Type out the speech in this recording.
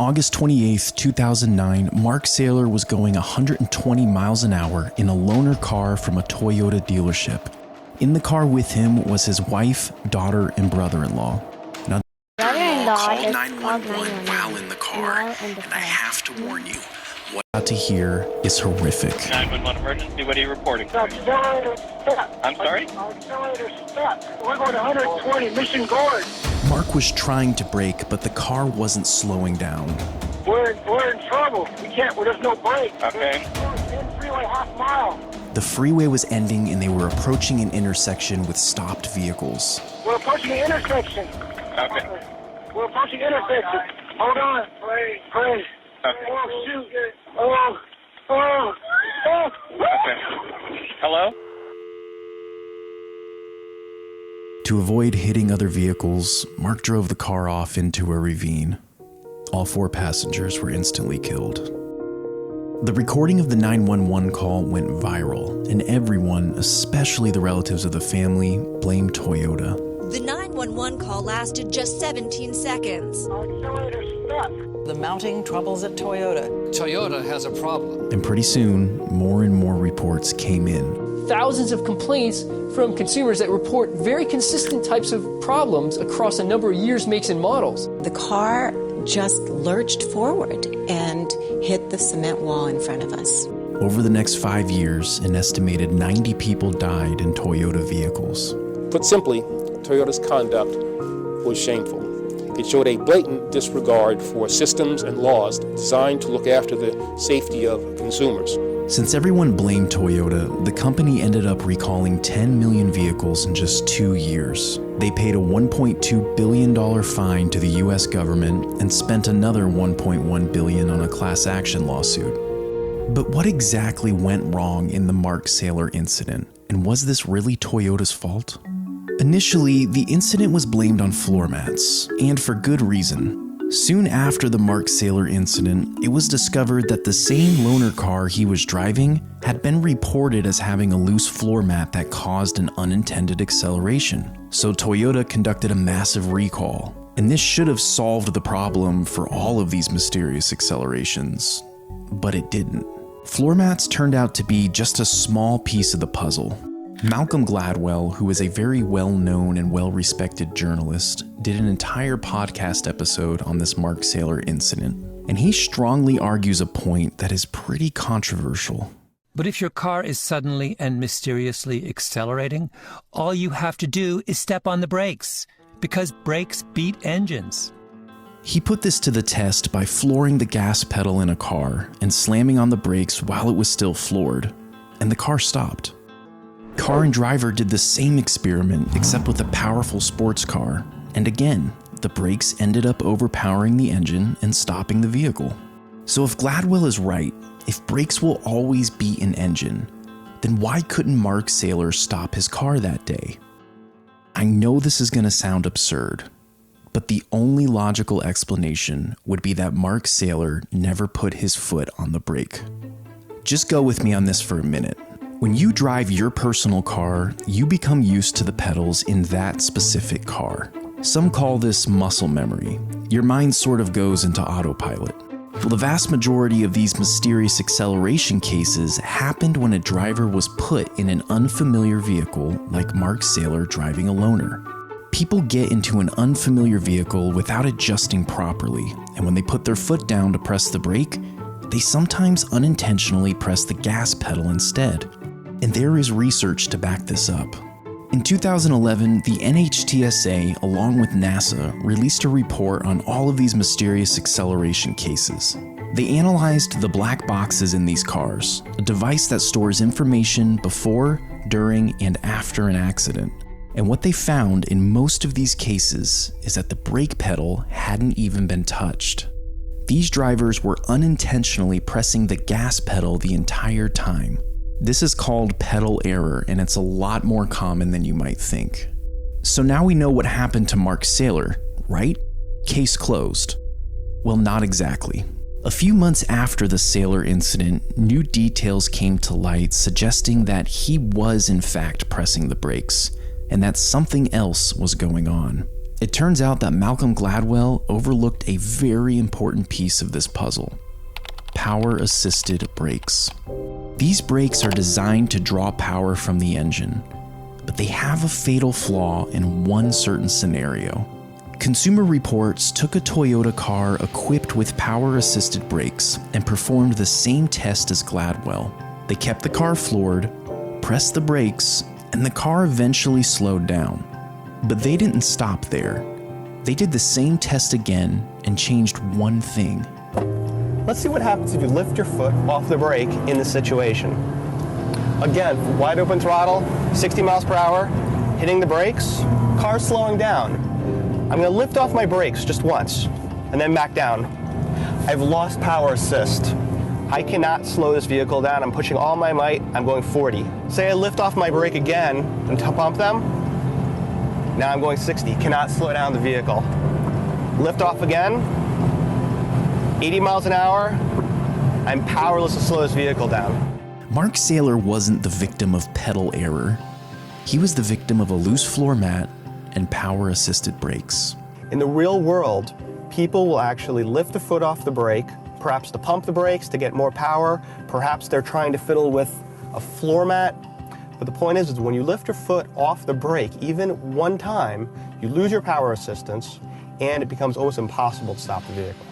August 28, 2009, Mark Saylor was going 120 miles an hour in a loaner car from a Toyota dealership. In the car with him was his wife, daughter, and brother-in-law. Now, called 911 while in the car, and I have to warn you, what you're about to hear is horrific. 911 emergency, what are you reporting? Accelerator step. I'm sorry? Accelerator step. We're going 120, Mission Gorge. Mark was trying to brake, but the car wasn't slowing down. We're in trouble. We can't, there's no brake. Okay. In freeway, half mile. The freeway was ending and they were approaching an intersection with stopped vehicles. We're approaching the intersection. Okay. We're approaching the intersection. Hold on. Pray. Okay. Oh, shoot. Oh. Okay. Hello? To avoid hitting other vehicles, Mark drove the car off into a ravine. All 4 passengers were instantly killed. The recording of the 911 call went viral, and everyone, especially the relatives of the family, blamed Toyota. The 911 call lasted just 17 seconds. Accelerator step. The mounting troubles at Toyota. Toyota has a problem. And pretty soon, more and more reports came in. Thousands of complaints from consumers that report very consistent types of problems across a number of years, makes, and models. The car just lurched forward and hit the cement wall in front of us. Over the next 5 years, an estimated 90 people died in Toyota vehicles. Put simply, Toyota's conduct was shameful. It showed a blatant disregard for systems and laws designed to look after the safety of consumers. Since everyone blamed Toyota, the company ended up recalling 10 million vehicles in just 2 years. They paid a $1.2 billion fine to the US government and spent another $1.1 billion on a class action lawsuit. But what exactly went wrong in the Mark Saylor incident? And was this really Toyota's fault? Initially, the incident was blamed on floor mats, and for good reason. Soon after the Mark Saylor incident, it was discovered that the same loaner car he was driving had been reported as having a loose floor mat that caused an unintended acceleration. So Toyota conducted a massive recall, and this should have solved the problem for all of these mysterious accelerations. But it didn't. Floor mats turned out to be just a small piece of the puzzle. Malcolm Gladwell, who is a very well-known and well-respected journalist, did an entire podcast episode on this Mark Saylor incident, and he strongly argues a point that is pretty controversial. But if your car is suddenly and mysteriously accelerating, all you have to do is step on the brakes, because brakes beat engines. He put this to the test by flooring the gas pedal in a car and slamming on the brakes while it was still floored, and the car stopped. Car and Driver did the same experiment, except with a powerful sports car, and again, the brakes ended up overpowering the engine and stopping the vehicle. So if Gladwell is right, if brakes will always beat an engine, then why couldn't Mark Saylor stop his car that day? I know this is going to sound absurd, but the only logical explanation would be that Mark Saylor never put his foot on the brake. Just go with me on this for a minute. When you drive your personal car, you become used to the pedals in that specific car. Some call this muscle memory. Your mind sort of goes into autopilot. Well, the vast majority of these mysterious acceleration cases happened when a driver was put in an unfamiliar vehicle like Mark Saylor driving a loaner. People get into an unfamiliar vehicle without adjusting properly, and when they put their foot down to press the brake, they sometimes unintentionally press the gas pedal instead. And there is research to back this up. In 2011, the NHTSA, along with NASA, released a report on all of these mysterious acceleration cases. They analyzed the black boxes in these cars, a device that stores information before, during, and after an accident. And what they found in most of these cases is that the brake pedal hadn't even been touched. These drivers were unintentionally pressing the gas pedal the entire time. This is called pedal error, and it's a lot more common than you might think. So now we know what happened to Mark Saylor, right? Case closed. Well, not exactly. A few months after the Saylor incident, new details came to light suggesting that he was in fact pressing the brakes, and that something else was going on. It turns out that Malcolm Gladwell overlooked a very important piece of this puzzle: power-assisted brakes. These brakes are designed to draw power from the engine, but they have a fatal flaw in one certain scenario. Consumer Reports took a Toyota car equipped with power-assisted brakes and performed the same test as Gladwell. They kept the car floored, pressed the brakes, and the car eventually slowed down. But they didn't stop there. They did the same test again and changed one thing. Let's see what happens if you lift your foot off the brake in this situation. Again, wide open throttle, 60 miles per hour, hitting the brakes, car slowing down. I'm going to lift off my brakes just once and then back down. I've lost power assist. I cannot slow this vehicle down. I'm pushing all my might. I'm going 40. Say I lift off my brake again and pump them. Now I'm going 60. Cannot slow down the vehicle. Lift off again. 80 miles an hour. I'm powerless to slow this vehicle down. Mark Saylor wasn't the victim of pedal error. He was the victim of a loose floor mat and power-assisted brakes. In the real world, people will actually lift a foot off the brake, perhaps to pump the brakes to get more power. Perhaps they're trying to fiddle with a floor mat. But the point is when you lift your foot off the brake, even one time, you lose your power assistance, and it becomes almost impossible to stop the vehicle.